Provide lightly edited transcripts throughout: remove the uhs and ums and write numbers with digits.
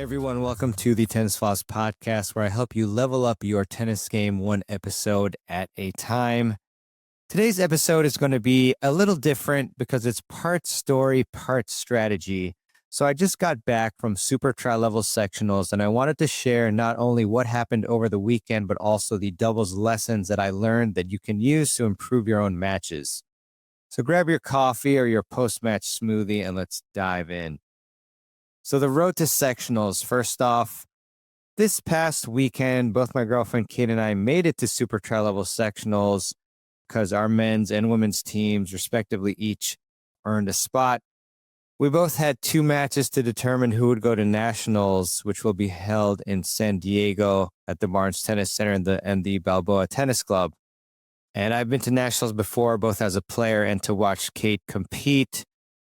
everyone. Welcome to the Tennis Floss podcast, where I help you level up your tennis game one episode at a time. Today's episode is going to be a little different because it's part story, part strategy. So I just got back from Super Tri-Level Sectionals, and I wanted to share not only what happened over the weekend, but also the doubles lessons that I learned that you can use to improve your own matches. So grab your coffee or your post-match smoothie, and let's dive in. So the road to sectionals, first off, this past weekend, both my girlfriend Kate and I made it to Super Tri-Level Sectionals because our men's and women's teams, respectively, each earned a spot. We both had 2 matches to determine who would go to Nationals, which will be held in San Diego at the Barnes Tennis Center and the Balboa Tennis Club. And I've been to Nationals before, both as a player and to watch Kate compete.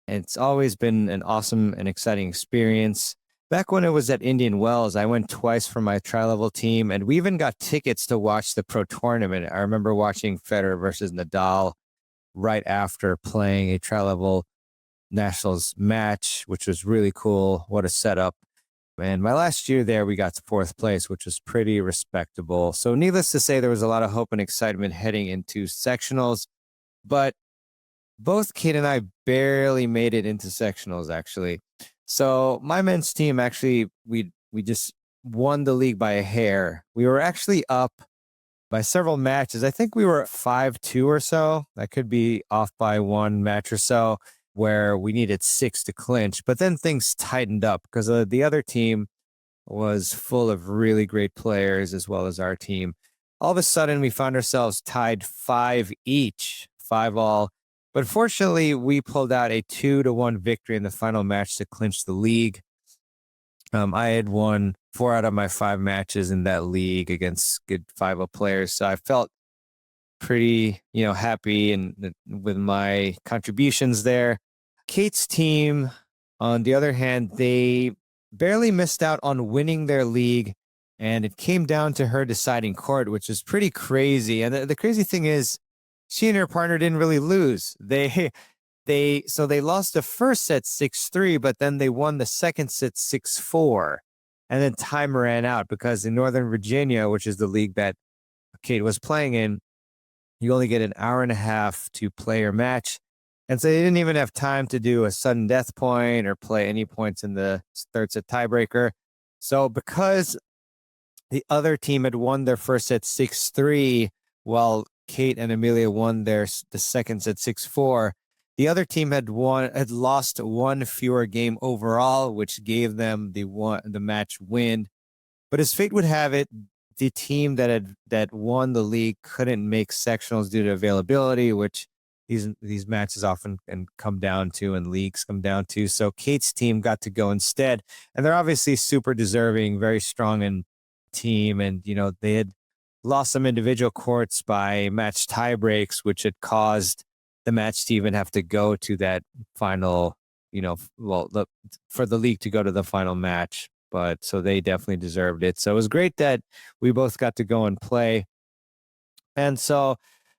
It's always been an awesome and exciting experience. Back when it was at Indian Wells, I went twice for my tri-level team, and we even got tickets to watch the pro tournament. I remember watching Federer versus Nadal right after playing a tri-level nationals match, which was really cool. What a setup. And my last year there, we got to 4th place, which was pretty respectable. So needless to say, there was a lot of hope and excitement heading into sectionals, but both Kate and I barely made it into sectionals, actually. So my men's team, actually, we just won the league by a hair. We were actually up by several matches. I think we were 5-2 or so. That could be off by 1 match or so, where we needed 6 to clinch. But then things tightened up because the other team was full of really great players, as well as our team. All of a sudden, we found ourselves tied 5 each, 5 all. But fortunately, we pulled out a 2-1 victory in the final match to clinch the league. I had won 4 out of my 5 matches in that league against good 5-0 players. So I felt pretty, happy and with my contributions there. Kate's team, on the other hand, they barely missed out on winning their league, and it came down to her deciding court, which is pretty crazy. And the crazy thing is, she and her partner didn't really lose. They lost the first set 6-3, but then they won the second set 6-4. And then time ran out because in Northern Virginia, which is the league that Kate was playing in, you only get an hour and a half to play your match. And so they didn't even have time to do a sudden death point or play any points in the third set tiebreaker. So because the other team had won their first set 6-3, while Kate and Amelia won the second set 6-4, the other team had lost 1 fewer game overall, which gave them the match win. But as fate would have it, the team that won the league couldn't make sectionals due to availability, which these matches often can come down to and leagues come down to. So Kate's team got to go instead, and they're obviously super deserving, very strong in team, and they had lost some individual courts by match tiebreaks, which had caused the match to even have to go to that final, for the league to go to the final match. But so they definitely deserved it. So it was great that we both got to go and play. And so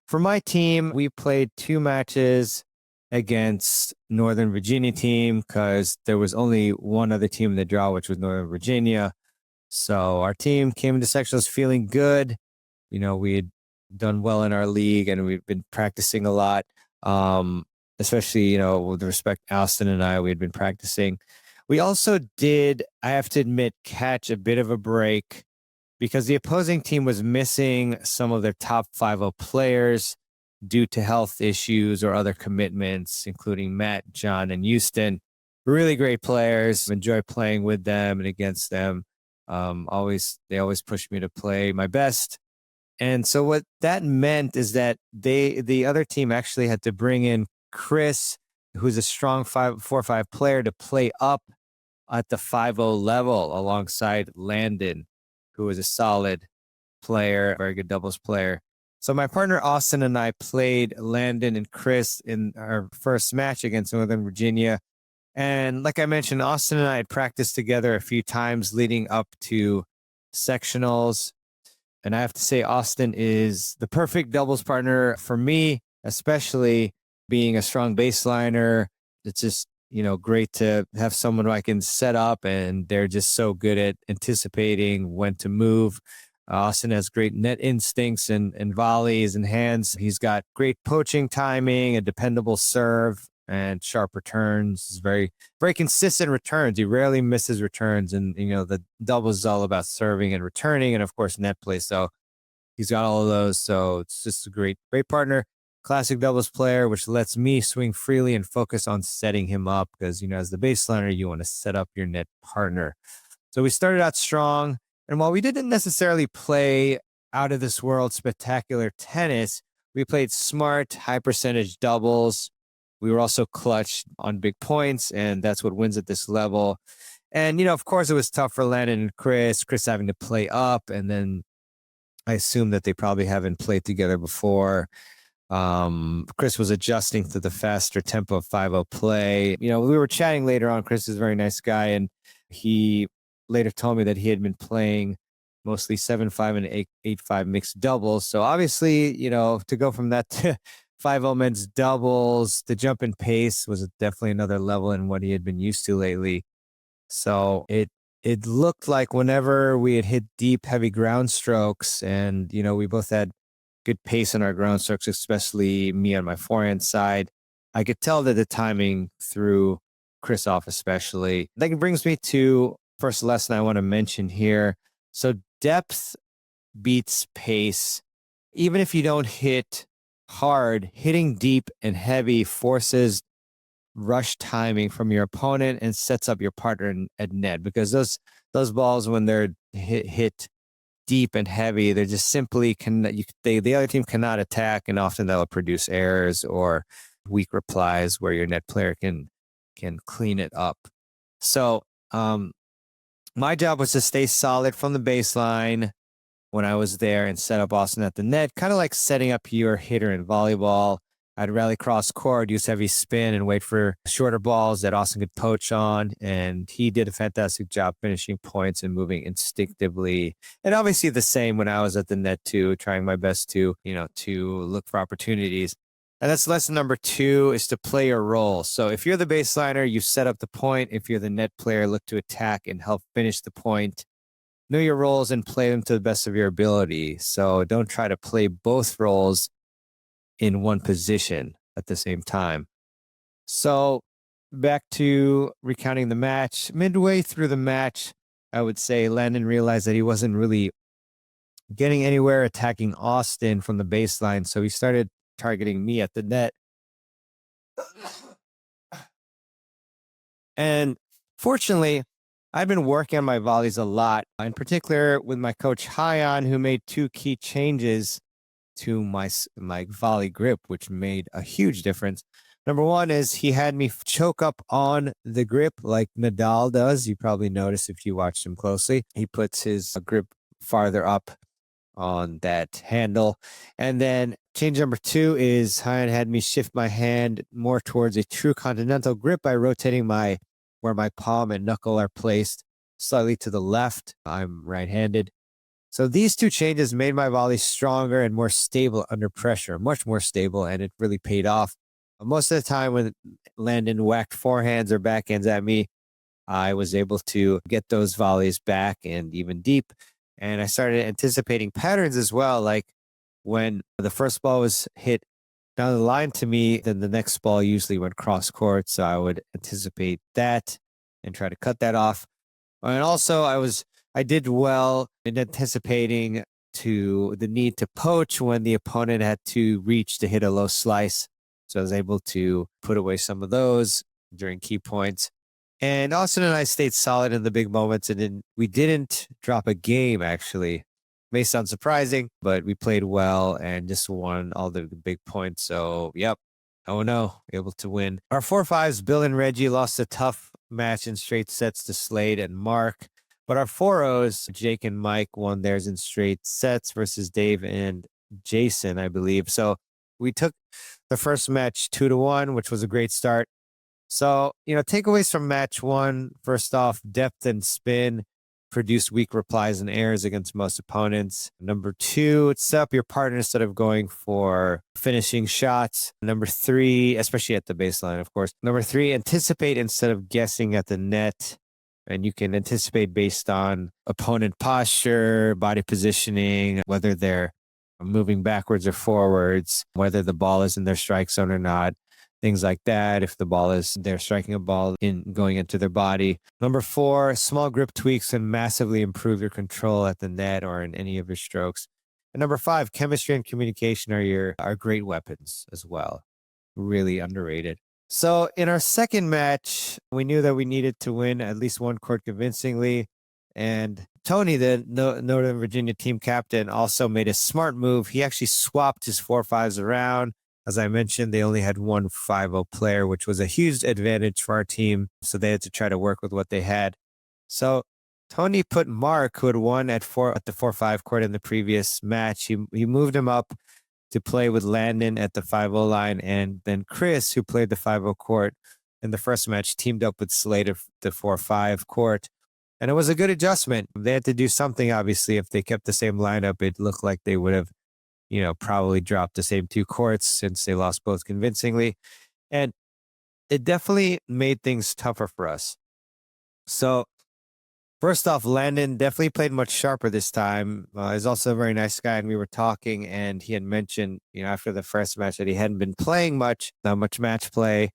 for my team, we played 2 matches against Northern Virginia team because there was only one other team in the draw, which was Northern Virginia. So our team came into sectionals feeling good. We had done well in our league and we've been practicing a lot. Especially, with respect, Austin and I, we had been practicing. We also did, I have to admit, catch a bit of a break because the opposing team was missing some of their top 5-0 players due to health issues or other commitments, including Matt, John, and Houston. Really great players. Enjoy playing with them and against them. They always push me to play my best. And so what that meant is that the other team actually had to bring in Chris, who's a strong 4-5 player, to play up at the 5-0 level alongside Landon, who is a solid player, very good doubles player. So my partner Austin and I played Landon and Chris in our first match against Northern Virginia. And like I mentioned, Austin and I had practiced together a few times leading up to sectionals. And I have to say, Austin is the perfect doubles partner for me, especially being a strong baseliner. It's just great to have someone who I can set up, and they're just so good at anticipating when to move. Austin has great net instincts and volleys and hands. He's got great poaching timing, a dependable serve, and sharp returns. He's very, very consistent returns. He rarely misses returns. And, the doubles is all about serving and returning, and of course, net play. So he's got all of those. So it's just a great, great partner. Classic doubles player, which lets me swing freely and focus on setting him up because, as the baseliner, you want to set up your net partner. So we started out strong. And while we didn't necessarily play out of this world spectacular tennis, we played smart, high percentage doubles. We were also clutch on big points, and that's what wins at this level. And, of course, it was tough for Landon and Chris having to play up. And then I assume that they probably haven't played together before. Chris was adjusting to the faster tempo of 5-0 play. We were chatting later on. Chris is a very nice guy, and he later told me that he had been playing mostly 7-5 and 8-5 mixed doubles. So obviously, to go from that to 5-0 men's doubles, the jump in pace was definitely another level in what he had been used to lately. So it looked like whenever we had hit deep, heavy ground strokes, and, we both had good pace in our ground strokes, especially me on my forehand side, I could tell that the timing threw Chris off especially. That brings me to first lesson I want to mention here. So depth beats pace. Even if you don't hit hard, hitting deep and heavy forces rush timing from your opponent and sets up your partner at net, because those balls, when they're hit deep and heavy, they're just simply the other team cannot attack, and often that'll produce errors or weak replies where your net player can clean it up. So my job was to stay solid from the baseline when I was there and set up Austin at the net, kind of like setting up your hitter in volleyball. I'd rally cross court, use heavy spin, and wait for shorter balls that Austin could poach on. And he did a fantastic job finishing points and moving instinctively. And obviously the same when I was at the net too, trying my best to look for opportunities. And that's lesson number 2, is to play your role. So if you're the baseliner, you set up the point. If you're the net player, look to attack and help finish the point. Know your roles and play them to the best of your ability. So don't try to play both roles in one position at the same time. So back to recounting the match. Midway through the match, I would say Landon realized that he wasn't really getting anywhere attacking Austin from the baseline. So he started targeting me at the net. And fortunately, I've been working on my volleys a lot, in particular with my coach Hyan, who made 2 key changes to my volley grip, which made a huge difference. Number 1 is he had me choke up on the grip like Nadal does. You probably noticed if you watched him closely. He puts his grip farther up on that handle. And then change number 2 is Hyan had me shift my hand more towards a true continental grip by rotating where my palm and knuckle are placed slightly to the left. I'm right-handed. So these 2 changes made my volley stronger and more stable under pressure, much more stable, and it really paid off. Most of the time when Landon whacked forehands or backhands at me, I was able to get those volleys back and even deep. And I started anticipating patterns as well, like when the first ball was hit down the line to me, then the next ball usually went cross court. So I would anticipate that and try to cut that off. And also I did well in anticipating the need to poach when the opponent had to reach to hit a low slice. So I was able to put away some of those during key points. And Austin and I stayed solid in the big moments, and then we didn't drop a game, actually. May sound surprising, but we played well and just won all the big points. So, yep. Oh no, able to win. Our 4-5s, Bill and Reggie, lost a tough match in straight sets to Slade and Mark. But our 4-0s, Jake and Mike, won theirs in straight sets versus Dave and Jason, I believe. So we took the first match 2-1, which was a great start. So, takeaways from match 1, first off, depth and spin. produce weak replies and errors against most opponents. Number 2, set up your partner instead of going for finishing shots. Number 3, especially at the baseline, of course. Number 3, anticipate instead of guessing at the net. And you can anticipate based on opponent posture, body positioning, whether they're moving backwards or forwards, whether the ball is in their strike zone or not, things like that. If the ball is, they're striking a ball in going into their body. Number 4, small grip tweaks can massively improve your control at the net or in any of your strokes. And number 5, chemistry and communication are great weapons as well. Really underrated. So in our second match, we knew that we needed to win at least one court convincingly. And Tony, the Northern Virginia team captain, also made a smart move. He actually swapped his 4-5s around. As I mentioned, they only had one 5-0 player, which was a huge advantage for our team. So they had to try to work with what they had. So Tony put Mark, who had won at the 4-5 court in the previous match. He moved him up to play with Landon at the 5-0 line, and then Chris, who played the 5-0 court in the first match, teamed up with Slade at the 4-5 court. And it was a good adjustment. They had to do something, obviously. If they kept the same lineup, it looked like they would have, probably dropped the same 2 courts since they lost both convincingly. And it definitely made things tougher for us. So first off, Landon definitely played much sharper this time. He's also a very nice guy, and we were talking, and he had mentioned, after the first match that he hadn't been playing much, not much match play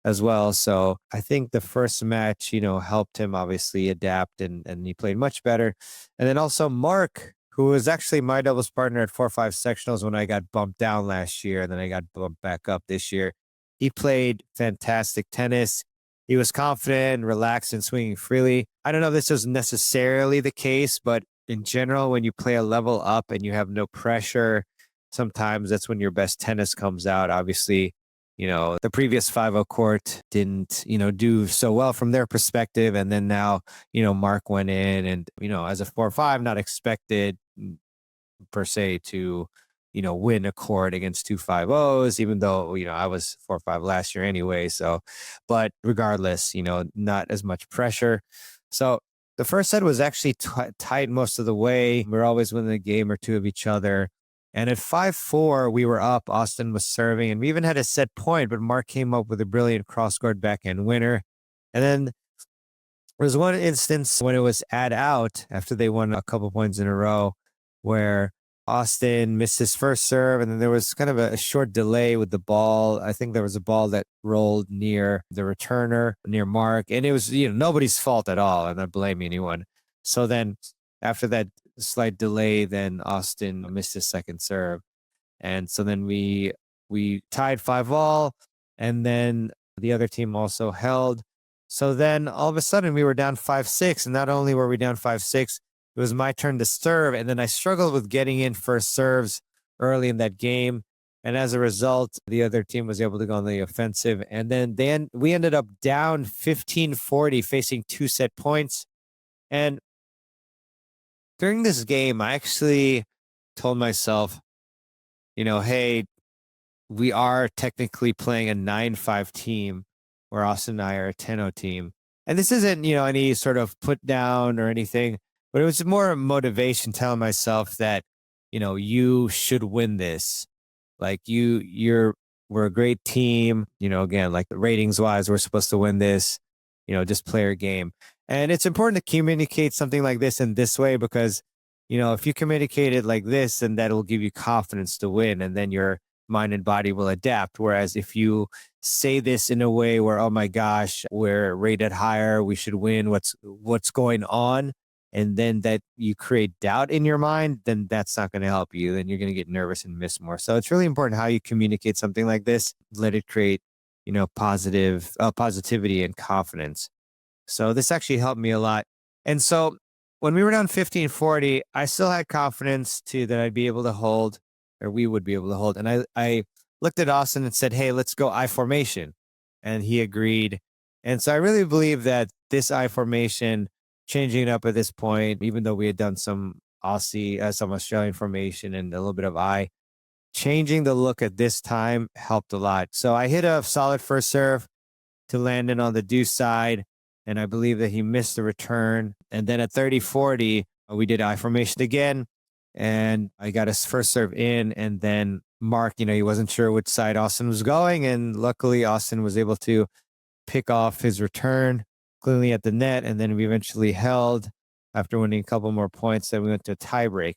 as well. So I think the first match, helped him obviously adapt, and he played much better. And then also Mark, who was actually my doubles partner at 4-5 sectionals when I got bumped down last year, and then I got bumped back up this year. He played fantastic tennis. He was confident, relaxed, and swinging freely. I don't know if this was necessarily the case, but in general, when you play a level up and you have no pressure, sometimes that's when your best tennis comes out. Obviously, the previous 5-0 court didn't, do so well from their perspective. And then now, Mark went in and, as a 4-5, not expected per se to, win a court against 2 5-0s, even though, I was 4-5 last year anyway. So, but regardless, not as much pressure. So the first set was actually tight most of the way. We were always within a game or two of each other. And at 5-4, we were up. Austin was serving, and we even had a set point, but Mark came up with a brilliant cross-court backhand winner. And then there was one instance when it was out after they won a couple points in a row where Austin missed his first serve, and then there was kind of a short delay with the ball. I think there was a ball that rolled near the returner, near Mark, and it was nobody's fault at all. I'm not blaming anyone. So then after that slight delay, then Austin missed his second serve, and so then we tied 5-all, and then the other team also held. So then all of a sudden we were down 5-6, and not only were we down 5-6, it was my turn to serve, and then I struggled with getting in first serves early in that game. And as a result, the other team was able to go on the offensive. And then we ended up down 15-40, facing 2 set points. And during this game, I actually told myself, hey, we are technically playing a 9-5 team, where Austin and I are a 10-0 team. And this isn't, any sort of put down or anything. But it was more motivation, telling myself that, you should win this. Like we're a great team. Again, like the ratings wise, we're supposed to win this. Just play our game. And it's important to communicate something like this in this way because, if you communicate it like this, then that will give you confidence to win, and then your mind and body will adapt. Whereas if you say this in a way where, oh my gosh, we're rated higher, we should win, what's going on, and then that you create doubt in your mind, then that's not going to help you. Then you're going to get nervous and miss more. So it's really important how you communicate something like this. Let it create, positivity and confidence. So this actually helped me a lot. And so when we were down 15-40, I still had confidence that I'd be able to hold, or we would be able to hold. And I looked at Austin and said, hey, let's go I formation. And he agreed. And so I really believe that this I formation, changing it up at this point, even though we had done some some Australian formation and a little bit of changing the look at this time helped a lot. So I hit a solid first serve to Landon on the deuce side. and I believe that he missed the return. And then at 30-40, we did I formation again, and I got his first serve in, and then Mark, he wasn't sure which side Austin was going, and luckily Austin was able to pick off his return cleanly at the net, and then we eventually held after winning a couple more points. Then we went to a tiebreak.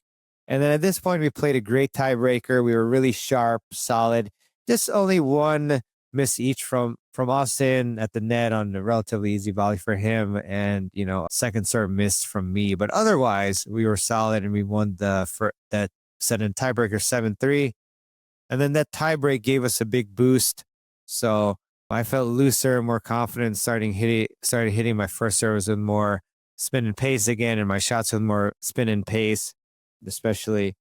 And then at this point, we played a great tiebreaker. We were really sharp, solid. Just only one miss each from Austin at the net on a relatively easy volley for him, and second serve miss from me. But otherwise, we were solid, and we won that set in tiebreaker 7-3. And then that tiebreak gave us a big boost. So I felt looser, more confident, started hitting my first serves with more spin and pace again, and my shots with more spin and pace, especially.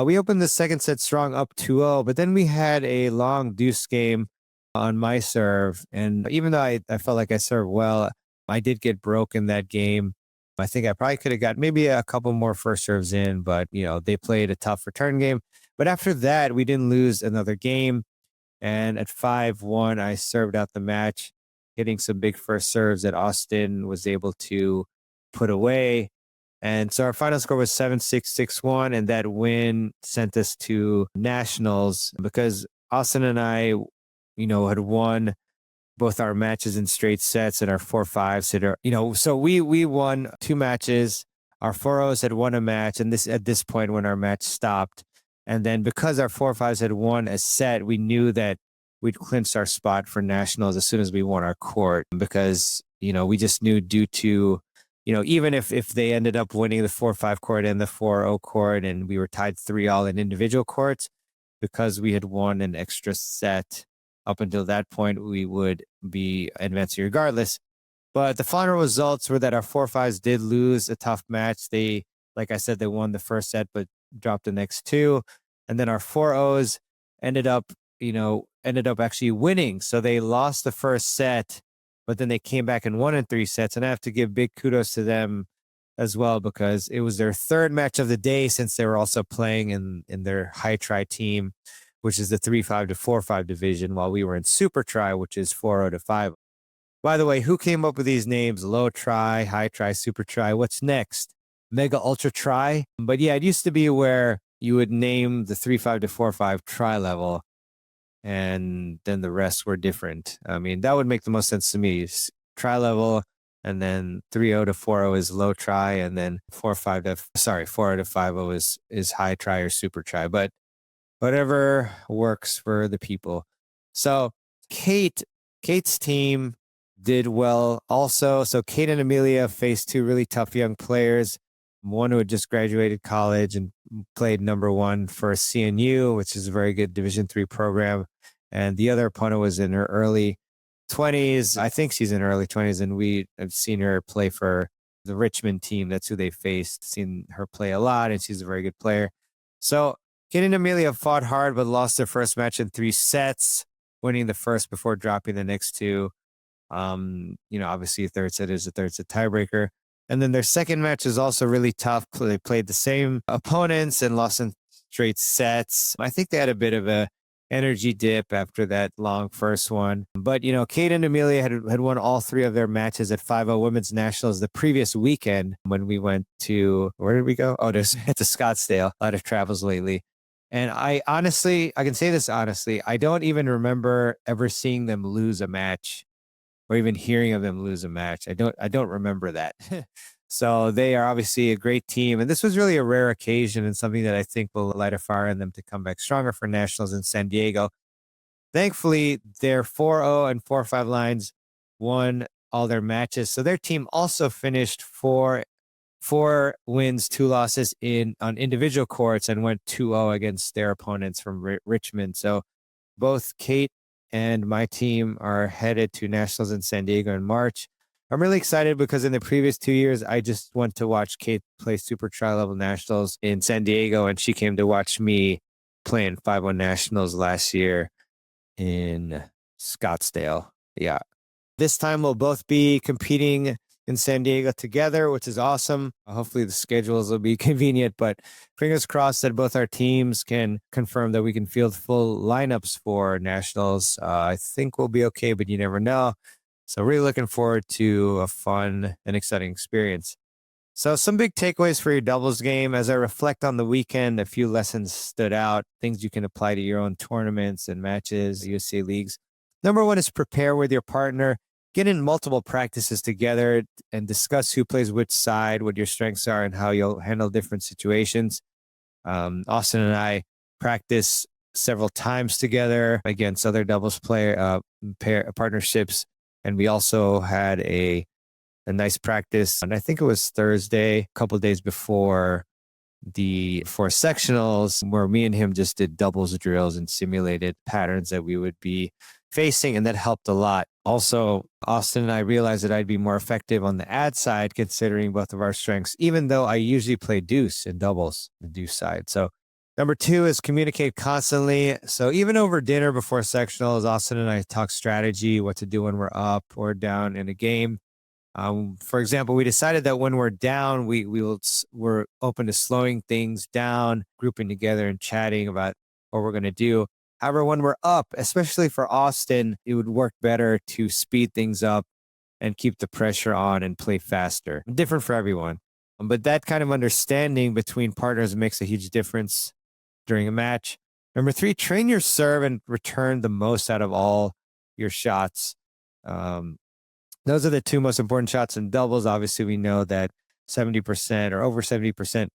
We opened the second set strong, up 2-0, but then we had a long deuce game on my serve. And even though I felt like I served well, I did get broke in that game. I think I probably could have got maybe a couple more first serves in, but they played a tough return game. But after that, we didn't lose another game. And at 5-1, I served out the match, hitting some big first serves that Austin was able to put away. And so our final score was 7-6, 6-1. And that win sent us to nationals because Austin and I, had won both our matches in straight sets and our 4-5s. So we won 2 matches. Our 4-0s had won a match. And at this point when our match stopped. And then because our 4-5s had won a set, we knew that we'd clinched our spot for nationals as soon as we won our court because, we just knew due to, even if they ended up winning the 4-5 court and the 4-0 court and we were tied 3-all in individual courts, because we had won an extra set up until that point, we would be advancing regardless. But the final results were that our 4-5s did lose a tough match. They, like I said, they won the first set, but dropped the next 2. And then our 4-0s ended up actually winning. So they lost the first set, but then they came back and won in 3 sets. And I have to give big kudos to them as well, because it was their third match of the day since they were also playing in their high try team, which is the 3-5 to 4-5 division, while we were in super try, which is 4-0 to 5. By the way, who came up with these names? Low try, high try, super try. What's next? Mega ultra try? But yeah, it used to be where you would name the 3-5 to 4-5 try level, and then the rest were different. I mean, that would make the most sense to me. Try level, and then 3-0 to 4-0 is low try, and then 4-0 to 5-0 is high try or super try. But whatever works for the people. So Kate's team did well also. So Kate and Amelia faced 2 really tough young players. One who had just graduated college and played number 1 for CNU, which is a very good Division III program. And the other opponent was in her early 20s. I think she's in her early 20s, and we have seen her play for the Richmond team. That's who they faced. Seen her play a lot, and she's a very good player. So Kate and Amelia fought hard, but lost their first match in 3 sets, winning the first before dropping the next 2. Obviously a third set is a third set tiebreaker. And then their second match is also really tough. They played the same opponents and lost in straight sets. I think they had a bit of a energy dip after that long first one. But, Kate and Amelia had won all 3 of their matches at 5-0 Women's Nationals the previous weekend when we went to, where did we go? Oh, to Scottsdale. A lot of travels lately. And I can say this honestly, I don't even remember ever seeing them lose a match or even hearing of them lose a match. I don't remember that. So they are obviously a great team. And this was really a rare occasion and something that I think will light a fire in them to come back stronger for nationals in San Diego. Thankfully, their 4-0 and 4-5 lines won all their matches. So their team also finished 4 wins, 2 losses on individual courts and went 2-0 against their opponents from Richmond. So both Kate and my team are headed to nationals in San Diego in March. I'm really excited because in the previous 2 years, I just went to watch Kate play Super Tri-Level Nationals in San Diego, and she came to watch me play in 5-1 Nationals last year in Scottsdale. Yeah. This time we'll both be competing in San Diego together, which is awesome. Hopefully the schedules will be convenient, but fingers crossed that both our teams can confirm that we can field full lineups for nationals. I think we'll be okay, but you never know. So really looking forward to a fun and exciting experience. So some big takeaways for your doubles game. As I reflect on the weekend, a few lessons stood out, things you can apply to your own tournaments and matches, USA leagues. Number one is prepare with your partner. Get in multiple practices together and discuss who plays which side, what your strengths are, and how you'll handle different situations. Austin and I practice several times together against other doubles partnerships, and we also had a nice practice. And I think it was Thursday, a couple of days before for sectionals, where me and him just did doubles drills and simulated patterns that we would be facing, and that helped a lot. Also, Austin and I realized that I'd be more effective on the ad side, considering both of our strengths, even though I usually play deuce in doubles, the deuce side. So number two is communicate constantly. So even over dinner before sectionals, Austin and I talk strategy, what to do when we're up or down in a game. For example, we decided that when we're down, we're open to slowing things down, grouping together and chatting about what we're going to do. However, when we're up, especially for Austin, it would work better to speed things up and keep the pressure on and play faster. Different for everyone. But that kind of understanding between partners makes a huge difference during a match. Number three, train your serve and return the most out of all your shots. Those are the two most important shots in doubles. Obviously, we know that 70% or over 70%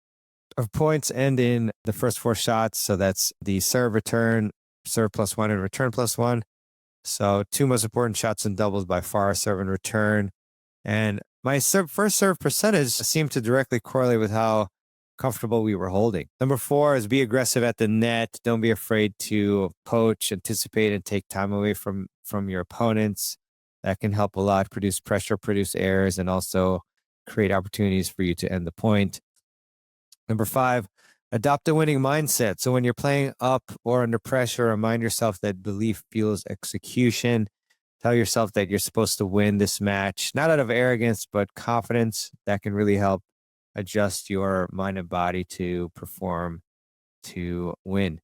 of points end in the first four shots. So that's the serve, return, serve +1, and return +1. So two most important shots in doubles by far, serve and return. And my first serve percentage seemed to directly correlate with how comfortable we were holding. Number four is be aggressive at the net. Don't be afraid to poach, anticipate, and take time away from your opponents. That can help a lot, produce pressure, produce errors, and also create opportunities for you to end the point. Number five, adopt a winning mindset. So when you're playing up or under pressure, remind yourself that belief fuels execution. Tell yourself that you're supposed to win this match, not out of arrogance, but confidence. That can really help adjust your mind and body to perform, to win.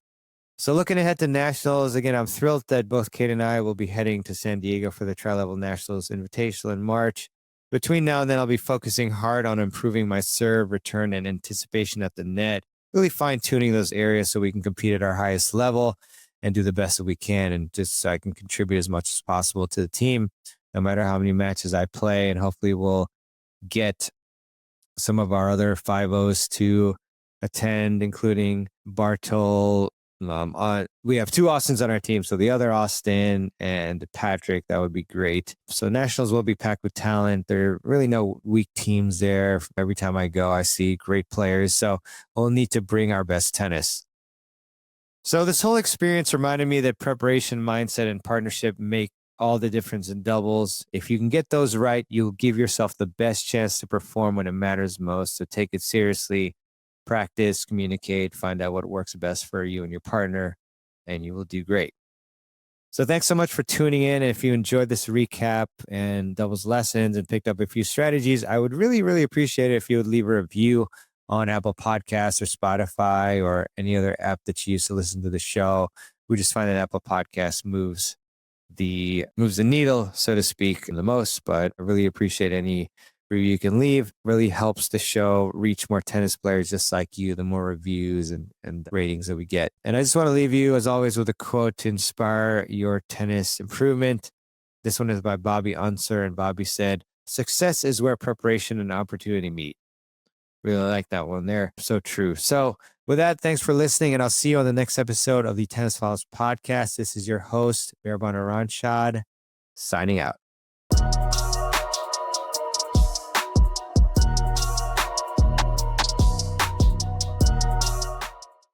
So looking ahead to Nationals, again, I'm thrilled that both Kate and I will be heading to San Diego for the Tri-Level Nationals Invitational in March. Between now and then, I'll be focusing hard on improving my serve, return, and anticipation at the net, really fine-tuning those areas so we can compete at our highest level and do the best that we can, and just so I can contribute as much as possible to the team, no matter how many matches I play, and hopefully we'll get some of our other 5-0s to attend, including Bartol. We have two Austins on our team, so the other Austin and Patrick, that would be great. So Nationals will be packed with talent. There are really no weak teams there. Every time I go, I see great players. So we'll need to bring our best tennis. So this whole experience reminded me that preparation, mindset, and partnership make all the difference in doubles. If you can get those right, you'll give yourself the best chance to perform when it matters most. So take it seriously, practice, communicate, find out what works best for you and your partner, and you will do great. So thanks so much for tuning in. If you enjoyed this recap and doubles lessons and picked up a few strategies, I would really, really appreciate it if you would leave a review on Apple Podcasts or Spotify or any other app that you use to listen to the show. We just find that Apple Podcasts moves the needle, so to speak, the most, but I really appreciate any review you can leave. Really helps the show reach more tennis players just like you, the more reviews and ratings that we get. And I just want to leave you, as always, with a quote to inspire your tennis improvement. This one is by Bobby Unser, and Bobby said, "Success is where preparation and opportunity meet." Really like that one there. So true. So with that, thanks for listening, and I'll see you on the next episode of the Tennis Files podcast. This is your host, mehrban, signing out.